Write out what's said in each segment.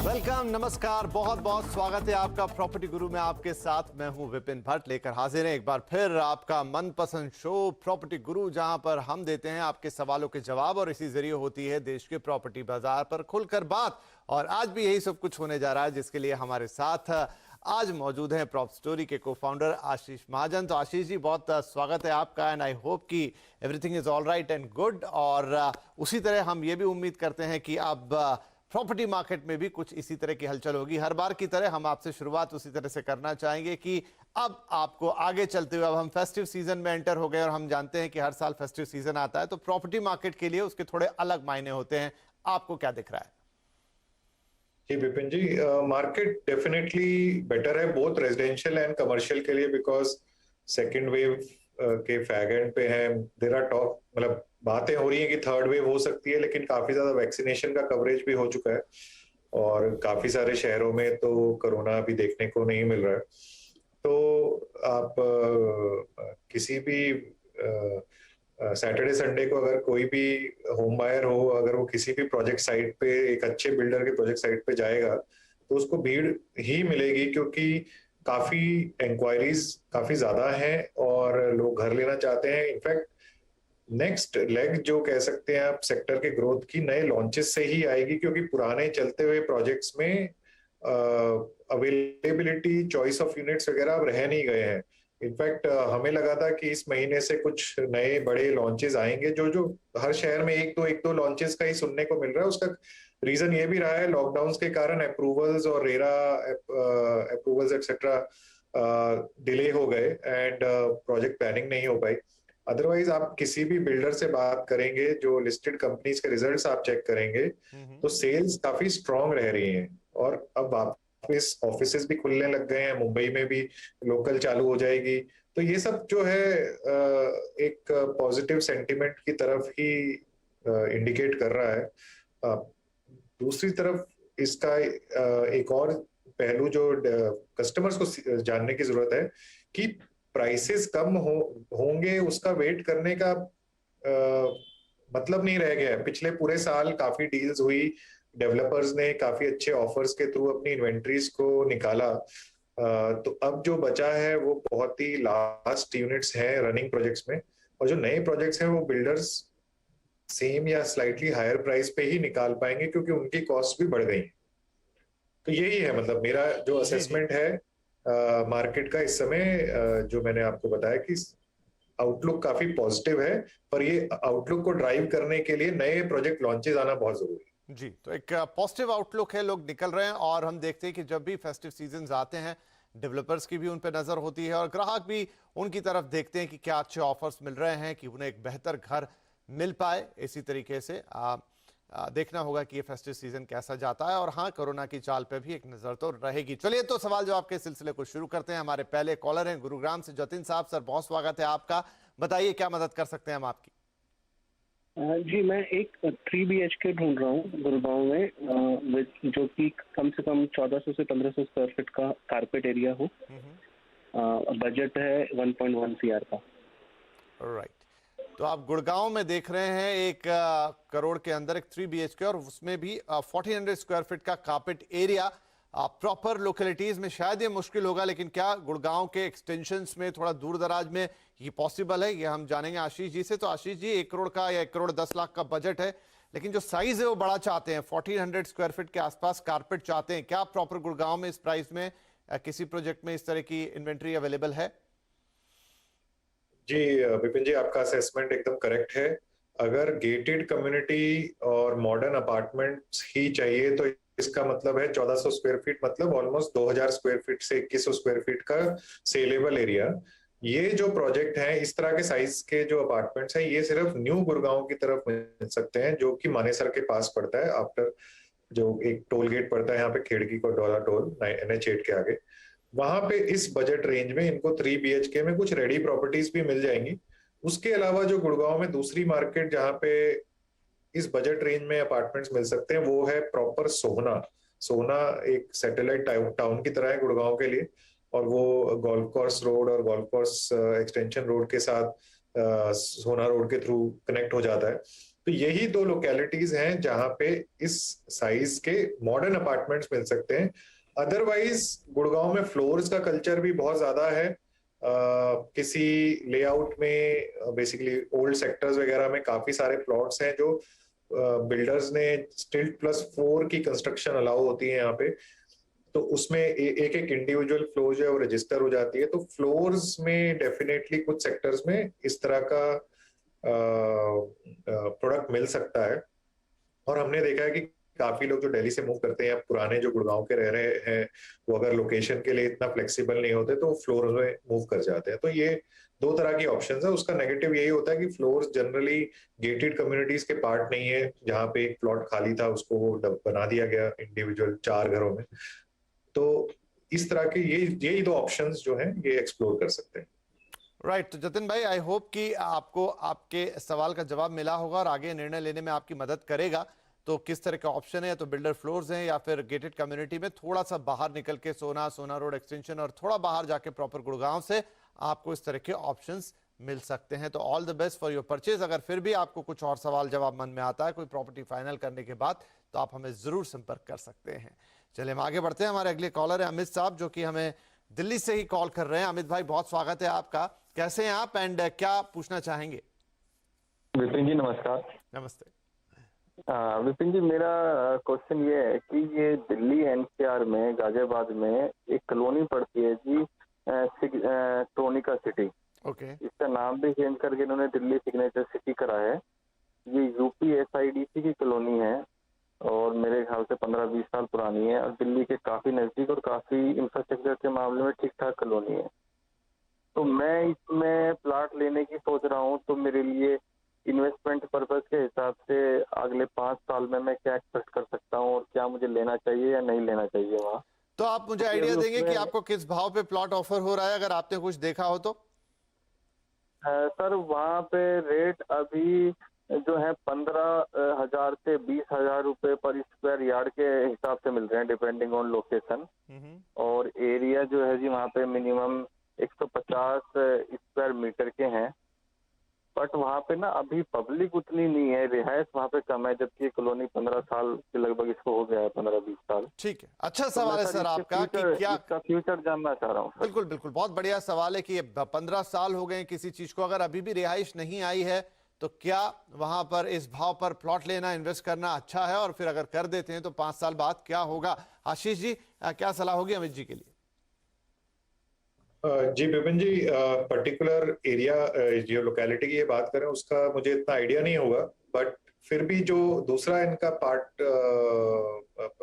Welcome, नमस्कार, बहुत बहुत स्वागत है आपका प्रॉपर्टी गुरु में। आपके साथ मैं हूं विपिन भट्ट, लेकर हाजिर हैं एक बार फिर आपका मनपसंद शो प्रॉपर्टी गुरु, जहां पर हम देते हैं आपके सवालों के जवाब और इसी जरिए होती है देश के प्रॉपर्टी बाजार पर खुलकर बात। और आज भी यही सब कुछ होने जा रहा है, जिसके लिए हमारे साथ आज मौजूद हैं प्रॉप स्टोरी के को फाउंडर आशीष महाजन। तो आशीष जी, बहुत स्वागत है आपका एंड आई होप कि everything is all right and good. और उसी तरह हम ये भी उम्मीद करते हैं कि अब प्रॉपर्टी मार्केट में भी कुछ इसी तरह की हलचल होगी। हर बार की तरह हम आपसे शुरुआत उसी तरह से करना चाहेंगे कि अब आपको आगे चलते हुए, अब हम फेस्टिव सीजन में एंटर हो गए और हम जानते हैं कि हर साल फेस्टिव सीजन आता है तो प्रॉपर्टी मार्केट के लिए उसके थोड़े अलग मायने होते हैं। आपको क्या दिख रहा है? जी विपिन जी, मार्केट डेफिनेटली बेटर है बोथ रेजिडेंशियल एंड कमर्शियल के लिए, बिकॉज सेकेंड वेव के फैग एंड पे है। देयर आर टॉक, मतलब बातें हो रही हैं कि थर्ड वेव हो सकती है, लेकिन काफी ज्यादा वैक्सीनेशन का कवरेज भी हो चुका है और काफी सारे शहरों में तो कोरोना अभी देखने को नहीं मिल रहा है। तो आप किसी भी सैटरडे संडे को अगर कोई भी होम बायर हो, अगर वो किसी भी प्रोजेक्ट साइट पे, एक अच्छे बिल्डर के प्रोजेक्ट साइट पे जाएगा तो उसको भीड़ ही मिलेगी, क्योंकि काफी इंक्वायरीज काफी ज्यादा हैं और लोग घर लेना चाहते हैं। इनफैक्ट नेक्स्ट लेग जो कह सकते हैं आप सेक्टर के ग्रोथ की, नए लॉन्चेस से ही आएगी, क्योंकि पुराने चलते हुए प्रोजेक्ट्स में अवेलेबिलिटी, चॉइस ऑफ यूनिट्स वगैरह अब रह नहीं गए हैं। इनफैक्ट हमें लगा था कि इस महीने से कुछ नए बड़े लॉन्चेस आएंगे, जो जो हर शहर में एक दो लॉन्चेस का ही सुनने को मिल रहा है। उसका रीजन ये भी रहा है, लॉकडाउन के कारण अप्रूवल्स और रेरा अप्रूवल्स एक्सेट्रा डिले हो गए एंड प्रोजेक्ट प्लानिंग नहीं हो पाई। अदरवाइज आप किसी भी बिल्डर से बात करेंगे, जो लिस्टेड कंपनीज के रिजल्ट्स आप चेक करेंगे तो सेल्स काफी स्ट्रांग रह रही हैं। और अब वापस ऑफिसेज भी खुलने लग गए हैं, मुंबई में भी लोकल चालू हो जाएगी। तो ये सब जो है एक पॉजिटिव सेंटिमेंट की तरफ ही इंडिकेट कर रहा है। दूसरी तरफ इसका एक और पहलू जो कस्टमर्स को जानने की जरूरत है कि प्राइसेस कम होंगे, उसका वेट करने का मतलब नहीं रह गया है। पिछले पूरे साल काफी डील्स हुई, डेवलपर्स ने काफी अच्छे ऑफर्स के थ्रू अपनी इन्वेंट्रीज को निकाला। तो अब जो बचा है वो बहुत ही लास्ट यूनिट्स हैं रनिंग प्रोजेक्ट्स में, और जो नए प्रोजेक्ट्स हैं वो बिल्डर्स सेम या स्लाइटली हायर प्राइस पे ही निकाल पाएंगे, क्योंकि उनकी कॉस्ट भी बढ़ गई। तो यही है, मतलब मेरा जो असेसमेंट है मार्केट का इस समय, जो मैंने आपको बताया कि आउटलुक काफी पॉजिटिव है, पर ये आउटलुक को ड्राइव करने के लिए नए प्रोजेक्ट लॉन्चेस आना बहुत जरूरी है। जी, तो एक पॉजिटिव आउटलुक है, लोग निकल रहे हैं और हम देखते हैं कि जब भी फेस्टिव सीजन आते हैं डेवलपर्स की भी उन पर नजर होती है और ग्राहक भी उनकी तरफ देखते हैं कि क्या अच्छे ऑफर्स मिल रहे हैं कि उन्हें एक बेहतर घर मिल पाए। इसी तरीके से देखना होगा कि ये फेस्टिव सीजन कैसा जाता है। और हाँ, कोरोना की चाल पे भी एक नजर तो रहेगी। चलिए, तो सवाल जवाब के सिलसिले को शुरू करते हैं। हमारे पहले कॉलर हैं गुरुग्राम से जतिन साहब। सर, बहुत स्वागत है आपका। बताइए, क्या मदद कर सकते हैं हम आपकी? जी, मैं एक 3 BHK ढूंढ रहा हूँ गुड़गांव में, जो कि कम से कम 1400 से 1500 स्क्वायर फीट का कारपेट एरिया हो। बजट है 1.1 CR का। राइट, तो आप गुड़गांव में देख रहे हैं एक करोड़ के अंदर एक 3 BHK और उसमें भी 1400 स्क्वायर फीट का कारपेट एरिया। प्रॉपर लोकेलिटीज में शायद ये मुश्किल होगा, लेकिन क्या गुड़गांव के एक्सटेंशंस में, थोड़ा दूर दराज में ये पॉसिबल है? ये हम जानेंगे आशीष जी से। तो आशीष जी, 1 करोड़ का या 1 करोड़ 10 लाख का बजट है, लेकिन जो साइज है वो बड़ा चाहते हैं, 1400 स्क्वायर फीट के आसपास कारपेट चाहते हैं। क्या प्रॉपर गुड़गांव में इस प्राइस में किसी प्रोजेक्ट में इस तरह की इन्वेंट्री अवेलेबल है? जी विपिन जी, आपका असेसमेंट एकदम करेक्ट है। अगर गेटेड कम्युनिटी और मॉडर्न अपार्टमेंट्स ही चाहिए तो इसका मतलब है 1400 स्क्वायर फीट, मतलब ऑलमोस्ट 2000 स्क्वायर फीट से 2100 स्क्वायर फीट का सेलेबल एरिया। ये जो प्रोजेक्ट है, इस तरह के साइज के जो अपार्टमेंट्स हैं, ये सिर्फ न्यू गुड़गांव की तरफ मिल सकते हैं, जो कि मानेसर के पास पड़ता है। आफ्टर जो एक टोल गेट पड़ता है यहाँ पे, खेड़की को डोला टोल, NH8 के आगे, वहां पे इस बजट रेंज में इनको 3 BHK में कुछ रेडी प्रॉपर्टीज भी मिल जाएंगी। उसके अलावा जो गुड़गांव में दूसरी मार्केट जहाँ पे इस बजट रेंज में अपार्टमेंट्स मिल सकते हैं, वो है प्रॉपर सोहना। सोहना एक सैटेलाइट टाउन की तरह है गुड़गांव के लिए, और वो गोल्फ कोर्स रोड और गोल्फ कोर्स एक्सटेंशन रोड के साथ सोहना रोड के थ्रू कनेक्ट हो जाता है। तो यही दो लोकेलिटीज हैं जहां पे इस साइज के मॉडर्न अपार्टमेंट्स मिल सकते हैं। अदरवाइज गुड़गांव में फ्लोर्स का कल्चर भी बहुत ज्यादा है। किसी लेआउट में बेसिकली ओल्ड सेक्टर्स वगैरह में काफी सारे प्लॉट्स हैं जो बिल्डर्स ने स्टिल्ट +4 की कंस्ट्रक्शन अलाउ होती है यहाँ पे। तो उसमें एक एक इंडिविजुअल फ्लोर जो है वो रजिस्टर हो जाती है। तो फ्लोर्स में डेफिनेटली कुछ सेक्टर्स में इस तरह का प्रोडक्ट मिल सकता है। और हमने देखा है कि काफी लोग जो दिल्ली से मूव करते हैं या पुराने जो गुड़गांव के रह रहे हैं, वो अगर लोकेशन के लिए इतना फ्लेक्सिबल नहीं होते तो फ्लोर में मूव कर जाते हैं। तो ये दो तरह की ऑप्शंस है। उसका नेगेटिव यही होता है कि फ्लोर्स जनरली गेटेड कम्युनिटीज के पार्ट नहीं है। जहां पे एक प्लॉट खाली था उसको वो बना दिया गया इंडिविजुअल 4 घरों में। तो इस तरह के यही दो ऑप्शंस जो हैं ये एक्सप्लोर कर सकते हैं। राइट। तो जतिन भाई, आई होप कि आपको आपके सवाल का जवाब मिला होगा और आगे निर्णय लेने में आपकी मदद करेगा। तो किस तरह का ऑप्शन है, या तो बिल्डर फ्लोर्स हैं या फिर गेटेड कम्युनिटी में थोड़ा सा बाहर निकल के सोना रोड एक्सटेंशन और थोड़ा बाहर जाके प्रॉपर गुड़गांव से आपको इस तरह के ऑप्शंस मिल सकते हैं। तो all the best for your purchase. अगर फिर भी आपको कुछ और सवाल जवाब मन में आता है कोई प्रॉपर्टी फाइनल करने के बाद, तो आप हमें जरूर संपर्क कर सकते हैं। चलिए हम आगे बढ़ते हैं। हमारे अगले कॉलर है अमित साहब, जो कि हमें दिल्ली से ही कॉल कर रहे हैं। अमित भाई, बहुत स्वागत है आपका। कैसे हैं आप एंड क्या पूछना चाहेंगे? विपिन जी नमस्कार। नमस्ते। विपिन जी, मेरा क्वेश्चन ये है कि ये दिल्ली एनसीआर में गाजियाबाद में एक कॉलोनी पड़ती है जी, टोनिका सिटी। ओके। इसका नाम भी चेंज करके इन्होंने दिल्ली सिग्नेचर सिटी करा है। ये यूपी एसआईडीसी की कॉलोनी है और मेरे ख्याल से 15-20 साल पुरानी है और दिल्ली के काफी नजदीक और काफी इंफ्रास्ट्रक्चर के मामले में ठीक ठाक कॉलोनी है। तो मैं इसमें प्लाट लेने की सोच रहा हूँ, तो मेरे लिए इन्वेस्टमेंट पर्पस के हिसाब से अगले 5 साल में मैं क्या एक्सपेक्ट कर सकता हूँ और क्या मुझे लेना चाहिए या नहीं लेना चाहिए वहाँ? तो आप मुझे आइडिया देंगे कि आपको किस भाव पे प्लॉट ऑफर हो रहा है, अगर आपने कुछ देखा हो तो? सर, वहाँ पे रेट अभी जो है 15,000 से 20,000 रुपए पर स्क्वायर यार्ड के हिसाब से मिल रहे हैं, डिपेंडिंग ऑन लोकेशन। और एरिया जो है जी वहाँ पे मिनिमम 150 स्क्वायर मीटर के हैं। बट वहाँ पे ना अभी पब्लिक उतनी नहीं है, रिहायश वहाँ पे कम है, जबकि कॉलोनी 15 साल के लगभग इसको हो गया है, 15-20 साल। ठीक है, अच्छा सवाल है सर आपका कि क्या इसका फ्यूचर जानना चाह रहा हूँ। बिल्कुल बिल्कुल, बहुत बढ़िया सवाल है कि 15 साल हो गए किसी चीज को, अगर अभी भी रिहाइश नहीं आई है तो क्या वहां पर इस भाव पर प्लॉट लेना, इन्वेस्ट करना अच्छा है? और फिर अगर कर देते हैं तो 5 साल बाद क्या होगा? आशीष जी, क्या सलाह होगी अमित जी के लिए? जी विपिन जी, पर्टिकुलर एरिया जो लोकेलिटी की ये बात करें उसका मुझे इतना आइडिया नहीं होगा। बट फिर भी जो दूसरा इनका पार्ट,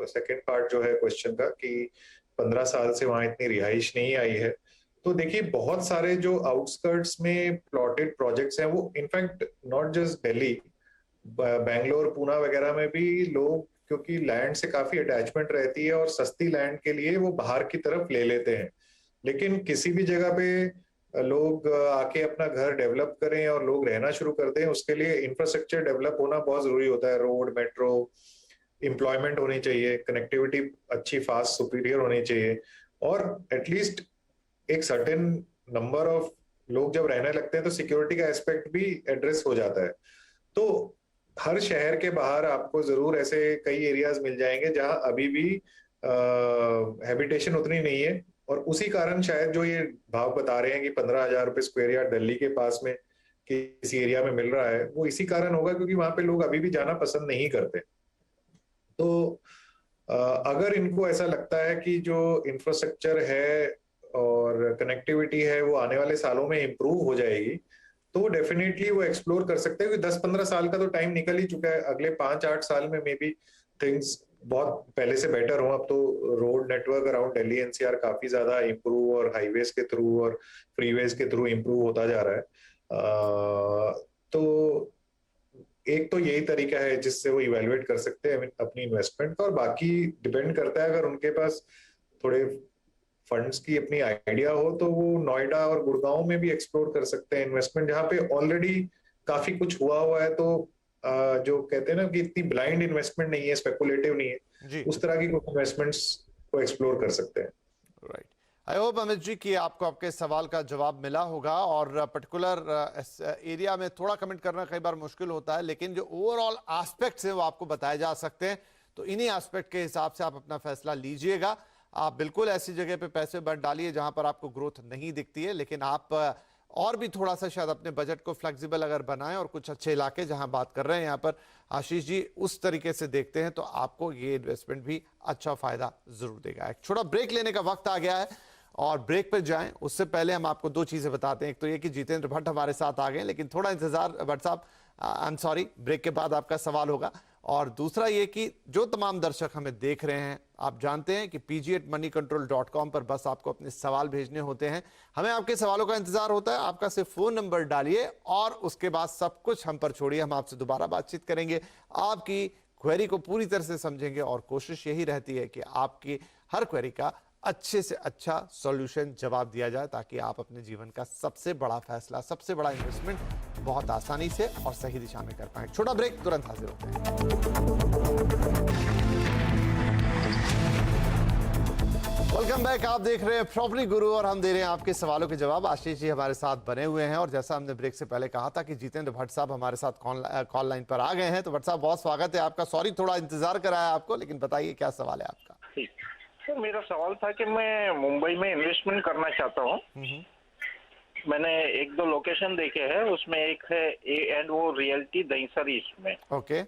सेकंड पार्ट जो है क्वेश्चन का कि 15 साल से वहां इतनी रिहाइश नहीं आई है, तो देखिए बहुत सारे जो आउटस्कर्ट्स में प्लॉटेड प्रोजेक्ट्स हैं वो in fact not just Delhi, Bangalore, Poona वगैरह में भी लोग, क्योंकि लैंड से काफी अटैचमेंट रहती है और सस्ती लैंड के लिए वो बाहर की तरफ ले लेते हैं। लेकिन किसी भी जगह पे लोग आके अपना घर डेवलप करें और लोग रहना शुरू कर दें, उसके लिए इंफ्रास्ट्रक्चर डेवलप होना बहुत जरूरी होता है। रोड, मेट्रो, एम्प्लॉयमेंट होनी चाहिए, कनेक्टिविटी अच्छी, फास्ट, सुपीरियर होनी चाहिए, और एटलीस्ट एक सर्टेन नंबर ऑफ लोग जब रहने लगते हैं तो सिक्योरिटी का एस्पेक्ट भी एड्रेस हो जाता है। तो हर शहर के बाहर आपको जरूर ऐसे कई एरियाज मिल जाएंगे जहां अभी भी हैबिटेशन उतनी नहीं है, और उसी कारण शायद जो ये भाव बता रहे हैं कि 15,000 रुपए स्क्वायर यार्ड दिल्ली के पास में किसी एरिया में मिल रहा है, वो इसी कारण होगा क्योंकि वहां पे लोग अभी भी जाना पसंद नहीं करते। तो अगर इनको ऐसा लगता है कि जो इंफ्रास्ट्रक्चर है और कनेक्टिविटी है वो आने वाले सालों में इम्प्रूव हो जाएगी, तो डेफिनेटली वो एक्सप्लोर कर सकते हैं। 10-15 साल का तो टाइम निकल ही चुका है, अगले 5-8 साल में मे बी थिंग्स बहुत पहले से बेटर हो। अब तो road network around Delhi NCR काफी ज्यादा इम्प्रूव और हाईवेज के थ्रू और फ्रीवेज के थ्रू इम्प्रूव होता जा रहा है। तो एक तो यही तरीका है जिससे वो इवेलुएट कर सकते हैं अपनी इन्वेस्टमेंट का, और बाकी डिपेंड करता है अगर उनके पास थोड़े फंड्स की अपनी आइडिया हो तो वो नोएडा और गुड़गांव में भी एक्सप्लोर कर सकते हैं इन्वेस्टमेंट, जहाँ पे ऑलरेडी काफी कुछ हुआ है। तो जो कहते हैं ना कि इतनी ब्लाइंड इन्वेस्टमेंट नहीं है, स्पेकुलेटिव नहीं है, उस तरह की कुछ इन्वेस्टमेंट्स को एक्सप्लोर कर सकते हैं। Right. I hope Amit ji कि आपको आपके सवाल का जवाब मिला होगा। और पर्टिकुलर एरिया में थोड़ा कमेंट करना कई बार मुश्किल होता है, लेकिन जो ओवरऑल एस्पेक्ट्स हैं वो आपको बताए जा सकते हैं। तो इन्हीं एस्पेक्ट के हिसाब से आप अपना फैसला लीजिएगा। आप बिल्कुल ऐसी जगह पे पैसे मत डालिए जहां पर आपको ग्रोथ नहीं दिखती है, लेकिन आप और भी थोड़ा सा शायद अपने बजट को फ्लेक्सिबल अगर बनाएं और कुछ अच्छे इलाके जहां बात कर रहे हैं यहाँ पर आशीष जी उस तरीके से देखते हैं तो आपको ये इन्वेस्टमेंट भी अच्छा फायदा जरूर देगा। एक छोटा ब्रेक लेने का वक्त आ गया है और ब्रेक पे जाएं उससे पहले हम आपको दो चीजें बताते हैं। एक तो ये कि जितेंद्र भट्ट हमारे साथ आ गए, लेकिन थोड़ा इंतजार भट्ट साहब, आई एम सॉरी, ब्रेक के बाद आपका सवाल होगा। और दूसरा ये कि जो तमाम दर्शक हमें देख रहे हैं, आप जानते हैं कि pg@moneycontrol.com पर बस आपको अपने सवाल भेजने होते हैं। हमें आपके सवालों का इंतजार होता है। आपका सिर्फ फोन नंबर डालिए और उसके बाद सब कुछ हम पर छोड़िए। हम आपसे दोबारा बातचीत करेंगे, आपकी क्वेरी को पूरी तरह से समझेंगे और कोशिश यही रहती है कि आपकी हर क्वेरी का अच्छे से अच्छा सॉल्यूशन जवाब दिया जाए, ताकि आप अपने जीवन का सबसे बड़ा फैसला, सबसे बड़ा इन्वेस्टमेंट बहुत आसानी से और सही दिशा में कर पाए। छोटा ब्रेक, तुरंत हाजिर होते हैं। Welcome back. आप देख रहे हैं प्रॉपर्टी गुरु और हम दे रहे हैं आपके सवालों के जवाब। आशीष जी हमारे साथ बने हुए हैं और जैसा हमने ब्रेक से पहले कहा था कि जितेंद्र भट्ट साहब हमारे साथ कॉल लाइन पर आ गए हैं। तो भट्ट साहब बहुत स्वागत है आपका। सॉरी थोड़ा इंतजार कराया आपको, लेकिन बताइए क्या सवाल है आपका। सर मेरा सवाल था कि मैं मुंबई में इन्वेस्टमेंट करना चाहता हूँ। मैंने एक दो लोकेशन देखे हैं, उसमें एक है A&O रियल्टी दहीसर ईस्ट में। ओके।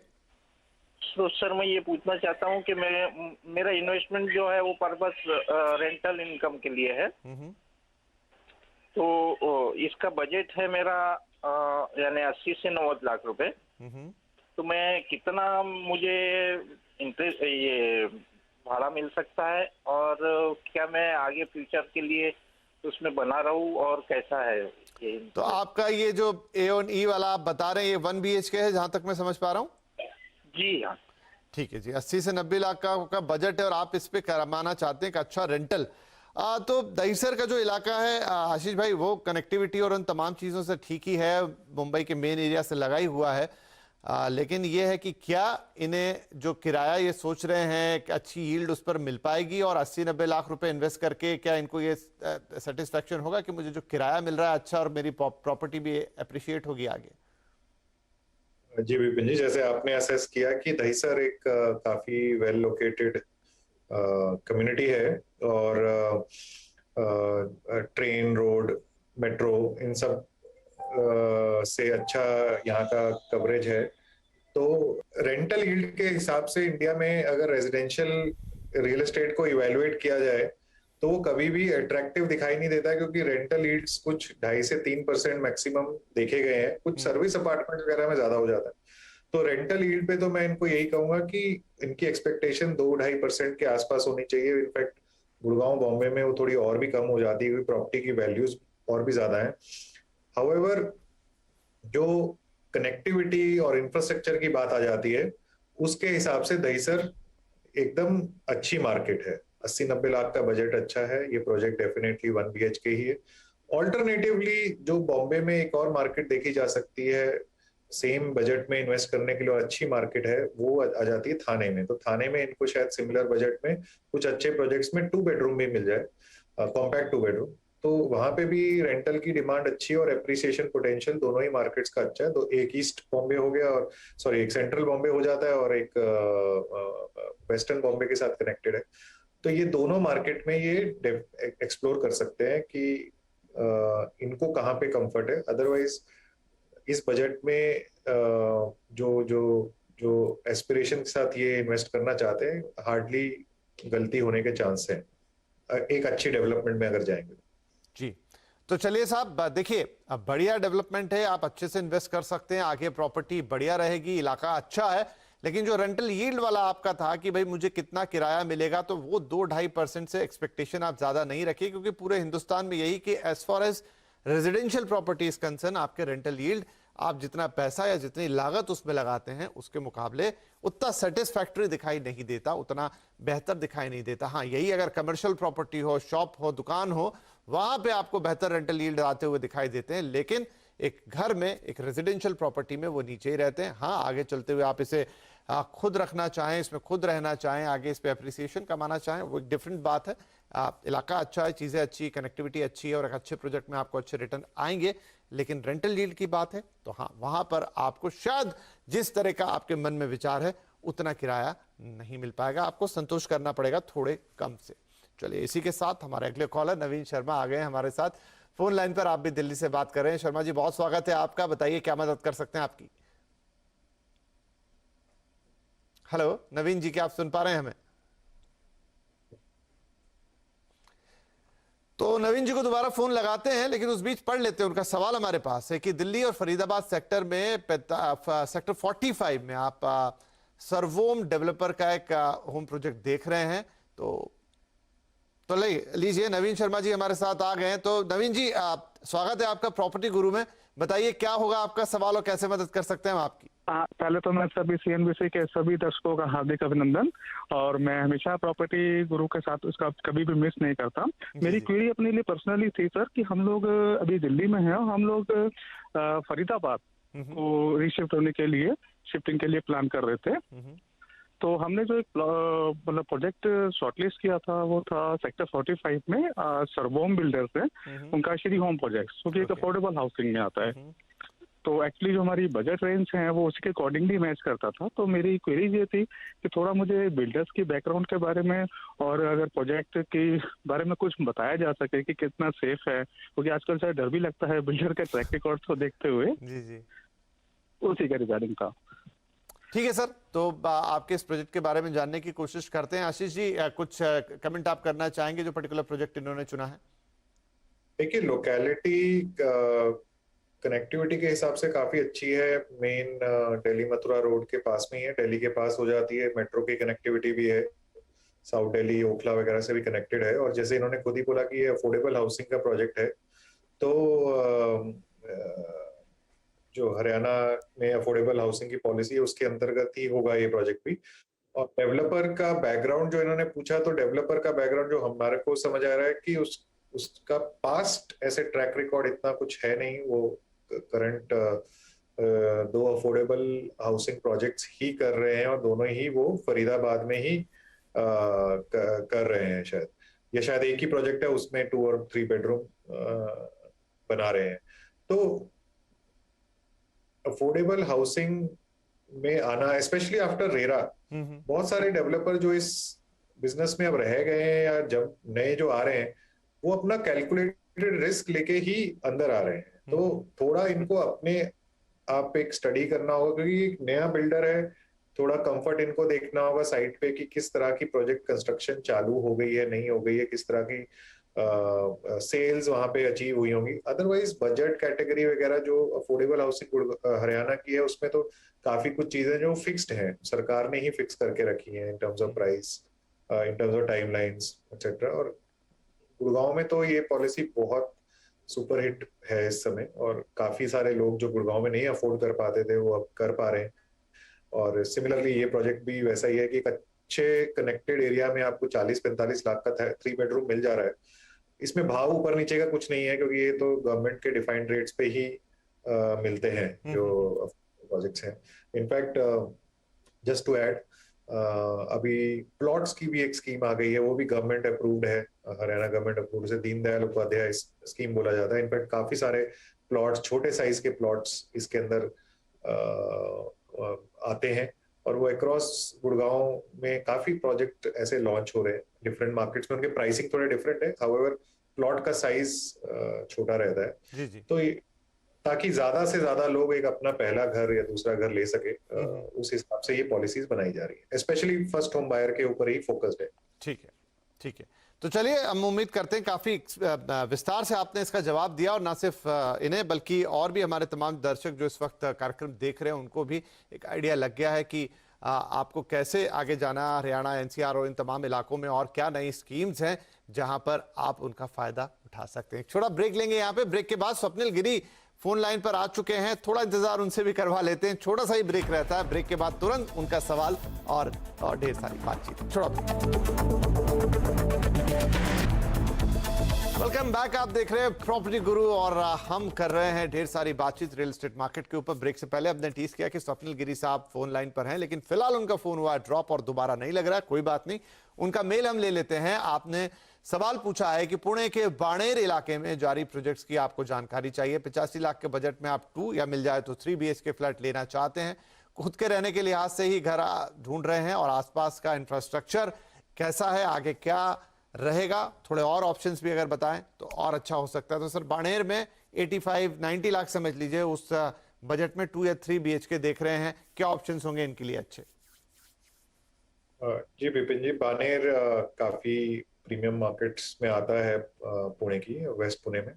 तो सर मैं ये पूछना चाहता हूँ कि मेरा इन्वेस्टमेंट जो है वो पर्पस रेंटल इनकम के लिए है। तो इसका बजट है मेरा यानी 80 से 90 लाख रुपए। तो मैं कितना मुझे इंटरेस्ट ये भाड़ा मिल सकता है और क्या मैं आगे फ्यूचर के लिए उसमें बना रहूं और कैसा है ये? तो आपका ये जो A&E वाला आप बता रहे हैं ये 1 BHK है जहां तक मैं समझ पा रहा हूँ? जी हाँ। ठीक है जी, 80 से 90 लाख का बजट है और आप इस पे करवाना चाहते हैं एक अच्छा रेंटल। तो दहीसर का जो इलाका है आशीष भाई, वो कनेक्टिविटी और उन तमाम चीजों से ठीक ही है, मुंबई के मेन एरिया से लगा ही हुआ है। लेकिन ये है कि क्या इन्हें जो किराया ये सोच रहे हैं कि अच्छी यील्ड उस पर मिल पाएगी और 80-90 लाख रुपए इन्वेस्ट करके क्या इनको ये सेटिस्फेक्शन होगा कि मुझे जो किराया मिल रहा है अच्छा और मेरी प्रॉपर्टी भी अप्रिशिएट होगी आगे? जी विपिन जी, जैसे आपने असेस किया कि दहीसर एक काफी वेल लोकेटेड कम्युनिटी है और ट्रेन, रोड, मेट्रो इन सब से अच्छा यहाँ का कवरेज है। तो रेंटल यील्ड के हिसाब से इंडिया में अगर रेजिडेंशियल रियल एस्टेट को इवेलुएट किया जाए तो वो कभी भी अट्रैक्टिव दिखाई नहीं देता, क्योंकि रेंटल यील्ड्स कुछ 2.5 से 3% मैक्सिमम देखे गए हैं। कुछ सर्विस अपार्टमेंट वगैरह में ज्यादा हो जाता है। तो रेंटल यील्ड पे तो मैं इनको यही कहूंगा कि इनकी एक्सपेक्टेशन 2-2.5% के आसपास होनी चाहिए। इनफैक्ट गुड़गांव, बॉम्बे में वो थोड़ी और भी कम हो जाती है क्योंकि प्रॉपर्टी की वैल्यूज और भी ज्यादा है। हाउएवर जो कनेक्टिविटी और इंफ्रास्ट्रक्चर की बात आ जाती है, उसके हिसाब से दहीसर एकदम अच्छी मार्केट है। 80-90 लाख का बजट अच्छा है। ये प्रोजेक्ट डेफिनेटली 1 BHK ही है। ऑल्टरनेटिवली जो बॉम्बे में एक और मार्केट देखी जा सकती है सेम बजट में इन्वेस्ट करने के लिए, अच्छी मार्केट है, वो आ जाती है थाने में। तो थाने में इनको शायद सिमिलर बजट में कुछ अच्छे प्रोजेक्ट्स में 2 बेडरूम भी मिल जाए, कॉम्पैक्ट 2 बेडरूम। तो वहां पे भी रेंटल की डिमांड अच्छी है और एप्रिसिएशन पोटेंशियल दोनों ही मार्केट्स का अच्छा है। तो एक ईस्ट बॉम्बे हो गया और एक सेंट्रल बॉम्बे हो जाता है और एक वेस्टर्न बॉम्बे के साथ कनेक्टेड है। तो ये दोनों मार्केट में ये एक्सप्लोर कर सकते हैं कि इनको कहाँ पे कंफर्ट है। अदरवाइज इस बजट में जो जो जो एस्पिरेशन के साथ ये इन्वेस्ट करना चाहते हैं, हार्डली गलती होने के चांस है एक अच्छी डेवलपमेंट में अगर जाएंगे जी। तो चलिए साहब, देखिए अब बढ़िया डेवलपमेंट है, आप अच्छे से इन्वेस्ट कर सकते हैं, आगे प्रॉपर्टी बढ़िया रहेगी, इलाका अच्छा है। लेकिन जो रेंटल यील्ड वाला आपका था कि भाई मुझे कितना किराया मिलेगा, तो वो 2-2.5% से एक्सपेक्टेशन आप ज्यादा नहीं रखिए, क्योंकि पूरे हिंदुस्तान में यही कि as far as residential property is concern, आपके रेंटल यील्ड आप जितना पैसा या जितनी लागत उसमें लगाते हैं उसके मुकाबले उतना सेटिस्फैक्टरी दिखाई नहीं देता, उतना बेहतर दिखाई नहीं देता। हाँ, यही अगर कमर्शियल प्रॉपर्टी हो, शॉप हो, दुकान हो, वहां पे आपको बेहतर रेंटल यील्ड आते हुए दिखाई देते हैं। लेकिन एक घर में, एक रेजिडेंशियल प्रॉपर्टी में वो नीचे ही रहते हैं। हाँ, आगे चलते हुए आप इसे खुद रखना चाहें, इसमें खुद रहना चाहें, आगे इस पे अप्रिसिएशन कमाना चाहें, वो एक डिफरेंट बात है। इलाका अच्छा है, चीज़ें अच्छी, कनेक्टिविटी अच्छी है और एक अच्छे प्रोजेक्ट में आपको अच्छे रिटर्न आएंगे। लेकिन रेंटल यील्ड की बात है तो हाँ, वहाँ पर आपको शायद जिस तरह का आपके मन में विचार है उतना किराया नहीं मिल पाएगा, आपको संतोष करना पड़ेगा थोड़े कम से। चलिए, इसी के साथ हमारे अगले कॉलर नवीन शर्मा आ गए हैं हमारे साथ फोन लाइन पर। आप भी दिल्ली से बात कर रहे हैं। शर्मा जी, बहुत स्वागत है आपका, बताइए क्या मदद कर सकते हैं आपकी। हेलो नवीन जी, क्या आप सुन पा रहे हैं हमें? तो नवीन जी को दोबारा फोन लगाते हैं, लेकिन उस बीच पढ़ लेते हैं उनका सवाल हमारे पास है कि दिल्ली और फरीदाबाद सेक्टर में सेक्टर 45 में आप सर्वोम डेवलपर का एक होम प्रोजेक्ट देख रहे हैं। तो लीजिए, नवीन शर्मा जी हमारे साथ आ गए हैं। तो नवीन जी, स्वागत है आपका प्रॉपर्टी गुरु में, बताइए क्या होगा आपका सवाल और कैसे मदद कर सकते हैं हम आपकी। पहले तो मैं सभी CNBC के सभी दर्शकों का हार्दिक अभिनंदन, और मैं हमेशा प्रॉपर्टी गुरु के साथ उसका कभी भी मिस नहीं करता। मेरी क्वेरी अपने लिए पर्सनली थी सर कि हम लोग अभी दिल्ली में हैं और हम लोग फरीदाबाद को रीशिफ्ट होने के लिए, शिफ्टिंग के लिए प्लान कर रहे थे। तो हमने जो एक मतलब प्रोजेक्ट शॉर्टलिस्ट किया था वो था सेक्टर 45 में सर्वोम बिल्डर्स है, उनका श्री होम प्रोजेक्ट, क्योंकि एक अफोर्डेबल हाउसिंग में आता है। तो एक्चुअली जो हमारी बजट रेंज है वो उसके अकॉर्डिंगली मैच करता था। तो मेरी क्वेरी ये थी कि थोड़ा मुझे बिल्डर्स की बैकग्राउंड के बारे में और अगर प्रोजेक्ट के बारे में कुछ बताया जा सके कि कितना सेफ है, क्योंकि आजकल शायद डर भी लगता है बिल्डर के ट्रैक रिकॉर्ड को देखते हुए। जी, उसी का रिगार्डिंग था। ठीक है सर, तो आपके इस प्रोजेक्ट के बारे में जानने की कोशिश करते हैं। आशीष जी, कुछ कमेंट आप करना चाहेंगे जो पर्टिकुलर प्रोजेक्ट इन्होंने चुना है? देखिए, लोकेलिटी कनेक्टिविटी के हिसाब से काफी अच्छी है। मेन दिल्ली मथुरा रोड के पास में ही है, दिल्ली के पास हो जाती है, मेट्रो की कनेक्टिविटी भी है, साउथ दिल्ली ओखला वगैरह से भी कनेक्टेड है। और जैसे इन्होंने खुद ही बोला कि ये अफोर्डेबल हाउसिंग का प्रोजेक्ट है, तो जो हरियाणा में अफोर्डेबल हाउसिंग की पॉलिसी है उसके अंतर्गत ही होगा ये प्रोजेक्ट भी। और डेवलपर का बैकग्राउंड जो इन्होंने पूछा, तो डेवलपर का बैकग्राउंड जो हमारे को समझ आ रहा है कि उसका पास्ट ऐसे ट्रैक रिकॉर्ड इतना कुछ है नहीं। वो करंट 2 अफोर्डेबल हाउसिंग प्रोजेक्ट्स ही कर रहे हैं और दोनों ही वो फरीदाबाद में ही कर रहे हैं। शायद ये शायद एक ही प्रोजेक्ट है, उसमें 2 और 3 बेडरूम बना रहे हैं। तो अफोर्डेबल हाउसिंग में आना, स्पेशली आफ्टर रेरा, बहुत सारे डेवलपर जो इस बिजनेस में अब रह गए हैं या जब नए जो आ रहे हैं, वो अपना कैलकुलेटेड रिस्क लेके ही अंदर आ रहे हैं। तो थोड़ा इनको अपने आप एक स्टडी करना होगा, क्योंकि एक नया बिल्डर है, थोड़ा कंफर्ट इनको देखना होगा साइट पे कि किस तरह की प्रोजेक्ट कंस्ट्रक्शन चालू हो गई है, नहीं हो गई है, किस तरह की सेल्स वहां पे अचीव हुई होंगी। अदरवाइज बजट कैटेगरी वगैरह जो अफोर्डेबल हाउसिंग हरियाणा की है, उसमें तो काफी कुछ चीजें जो फिक्स्ड हैं, सरकार ने ही फिक्स करके रखी हैं in terms of price, in terms of timelines etcetera. और गुड़गांव में तो ये पॉलिसी बहुत सुपर हिट है इस समय, और काफी सारे लोग जो गुड़गांव में नहीं अफोर्ड कर पाते थे वो अब कर पा रहे हैं। और सिमिलरली ये प्रोजेक्ट भी वैसा ही है कि एक अच्छे कनेक्टेड एरिया में आपको 40-45 लाख का 3 बेडरूम मिल जा रहा है। इसमें भाव ऊपर नीचे का कुछ नहीं है, क्योंकि ये तो गवर्नमेंट के डिफाइंड रेट्स पे ही मिलते हैं जो प्रोजेक्ट्स हैं। इनफैक्ट जस्ट टू ऐड, अभी प्लॉट्स की भी एक स्कीम आ गई है, वो भी गवर्नमेंट अप्रूव्ड है, हरियाणा गवर्नमेंट अप्रूव्ड से दीनदयाल उपाध्याय स्कीम बोला जाता है। इनफैक्ट काफी सारे प्लॉट्स, छोटे साइज के प्लॉट्स इसके अंदर आते हैं, और वो अक्रॉस गुड़गांव में काफी प्रोजेक्ट ऐसे लॉन्च हो रहे हैं डिफरेंट मार्केट्स में। उनके प्राइसिंग थोड़े डिफरेंट है, हाउएवर प्लॉट का साइज छोटा रहता है। जी। तो ताकि ज्यादा से ज्यादा लोग एक अपना पहला घर या दूसरा घर ले सके, उस हिसाब से ये पॉलिसीज बनाई जा रही है। स्पेशली फर्स्ट होम बायर के ऊपर ही फोकस्ड है। ठीक है, ठीक है। तो चलिए, हम उम्मीद करते हैं काफी विस्तार से आपने इसका जवाब दिया, और ना सिर्फ इन्हें बल्कि और भी हमारे तमाम दर्शक जो इस वक्त कार्यक्रम देख रहे हैं उनको भी एक आइडिया लग गया है कि आपको कैसे आगे जाना, हरियाणा, NCR और इन तमाम इलाकों में और क्या नई स्कीम्स हैं जहां पर आप उनका फायदा उठा सकते हैं। छोटा ब्रेक लेंगे यहाँ पे। ब्रेक के बाद स्वप्निल गिरी फोन लाइन पर आ चुके हैं, थोड़ा इंतजार उनसे भी करवा लेते हैं। छोटा सा ही ब्रेक रहता है, ब्रेक के बाद तुरंत उनका सवाल और ढेर सारी बातचीत। छोड़ा वेलकम बैक। आप देख रहे हैं प्रॉपर्टी गुरु और हम कर रहे हैं ढेर सारी बातचीत रियल एस्टेट मार्केट के ऊपर। ब्रेक से पहले हमने टीज किया कि स्वप्निल गिरी साहब फोन लाइन पर हैं, लेकिन फिलहाल उनका फोन हुआ ड्रॉप और दोबारा नहीं लग रहा है। कोई बात नहीं, उनका मेल हम ले लेते हैं। आपने सवाल पूछा है कि पुणे के बाणेर इलाके में जारी प्रोजेक्ट्स की आपको जानकारी चाहिए। 85 लाख के बजट में आप 2 या मिल जाए तो 3 BHK फ्लैट लेना चाहते हैं, खुद के रहने के लिहाज से ही घर ढूंढ रहे हैं और आसपास का इंफ्रास्ट्रक्चर कैसा है, आगे क्या रहेगा, थोड़े और ऑप्शंस भी अगर बताएं तो और अच्छा हो सकता है। तो सर बाणेर में 85-90 लाख समझ लीजिए, उस बजट में 2 या 3 BHK देख रहे हैं, क्या ऑप्शंस होंगे इनके लिए अच्छे? जी विपिन जी, बानेर काफी प्रीमियम मार्केट्स में आता है पुणे की, वेस्ट पुणे में,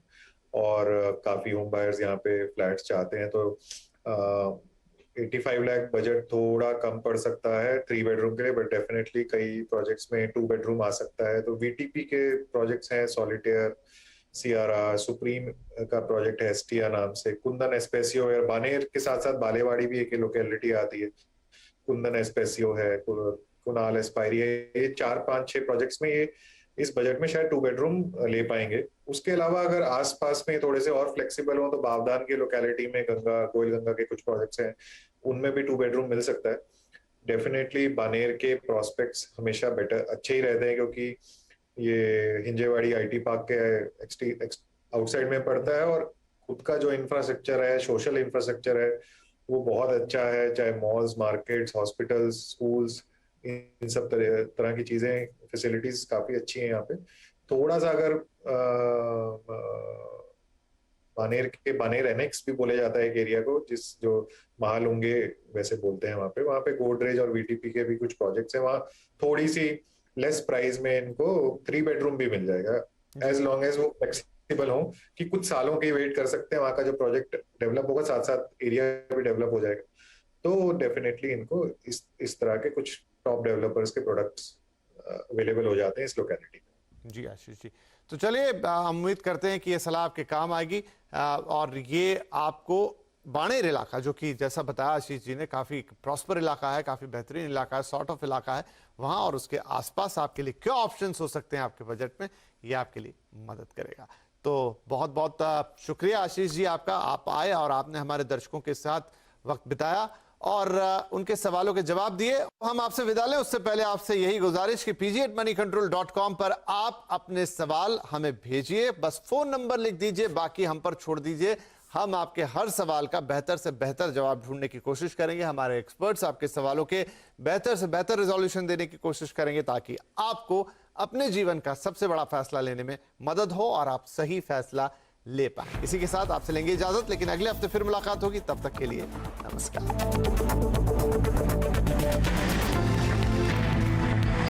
और काफी होम बायर्स यहाँ पे फ्लैट्स चाहते हैं। तो 85 लाख बजट थोड़ा कम पड़ सकता है 3 बेडरूम के लिए, बट डेफिनेटली कई प्रोजेक्ट्स में 2 बेडरूम आ सकता है। तो VTP के प्रोजेक्ट्स हैं, सॉलिटेयर, CRR, सुप्रीम का प्रोजेक्ट है STR नाम से, कुंदन एस्पेसियो है, बानेर के साथ साथ बालेवाड़ी भी एक लोकेलिटी आती है, कुंदन एस्पेसियो है, कुनाल एस्पायरी है। ये 4-5-6 प्रोजेक्ट्स में ये इस बजट में शायद 2 बेडरूम ले पाएंगे। उसके अलावा अगर आसपास में थोड़े से और फ्लेक्सिबल हो तो बावदान की लोकेलिटी में कोयल गंगा के कुछ प्रोजेक्ट्स हैं, उनमें भी 2 बेडरूम मिल सकता है। डेफिनेटली बानेर के प्रोस्पेक्ट्स हमेशा बेटर अच्छे ही रहते हैं, क्योंकि ये हिंजेवाड़ी IT पार्क के आउटसाइड में पड़ता है और खुद का जो इंफ्रास्ट्रक्चर है, सोशल इंफ्रास्ट्रक्चर है, वो बहुत अच्छा है। चाहे मॉल्स, मार्केट्स, हॉस्पिटल्स, स्कूल्स, इन सब तरह की चीजें, फैसिलिटीज काफी अच्छी हैं यहाँ पे। थोड़ा सा अगर बानेर एनेक्स भी बोले जाता है एक एरिया को, जो महालुंगे वैसे बोलते हैं, वहाँ पे गोदरेज और VTP के भी कुछ प्रोजेक्ट्स हैं। वहाँ थोड़ी सी लेस प्राइस में इनको 3 बेडरूम भी मिल जाएगा, एज लॉन्ग एज वो फ्लेक्सिबल हो कि कुछ सालों के वेट कर सकते हैं। वहाँ का जो प्रोजेक्ट डेवलप होगा, साथ साथ एरिया भी डेवलप हो जाएगा। तो डेफिनेटली इनको इस तरह के कुछ टॉप डेवलपर्स के प्रोडक्ट्स अवेलेबल हो जाते हैं इस लोकेलिटी में। जी आशीष जी, तो चलिए हम उम्मीद करते हैं कि ये सलाह आपके काम आएगी और ये आपको बाणेर इलाका, जो कि जैसा बताया आशीष जी ने, काफी प्रॉस्पर इलाका है, काफी बेहतरीन इलाका है, सॉर्ट ऑफ इलाका है, वहां और उसके आसपास आपके लिए क्या ऑप्शंस हो सकते हैं आपके बजट में, ये आपके लिए मदद करेगा। तो बहुत बहुत शुक्रिया आशीष जी आपका, आप आए और आपने हमारे दर्शकों के साथ वक्त बिताया और उनके सवालों के जवाब दिए। हम आपसे विदा लें उससे पहले आपसे यही गुजारिश कि pg@moneycontrol.com पर आप अपने सवाल हमें भेजिए, बस फोन नंबर लिख दीजिए, बाकी हम पर छोड़ दीजिए। हम आपके हर सवाल का बेहतर से बेहतर जवाब ढूंढने की कोशिश करेंगे। हमारे एक्सपर्ट्स आपके सवालों के बेहतर से बेहतर रिजोल्यूशन देने की कोशिश करेंगे, ताकि आपको अपने जीवन का सबसे बड़ा फैसला लेने में मदद हो और आप सही फैसला ले पाए। इसी के साथ आपसे लेंगे इजाजत, लेकिन अगले हफ्ते फिर मुलाकात होगी। तब तक के लिए नमस्कार।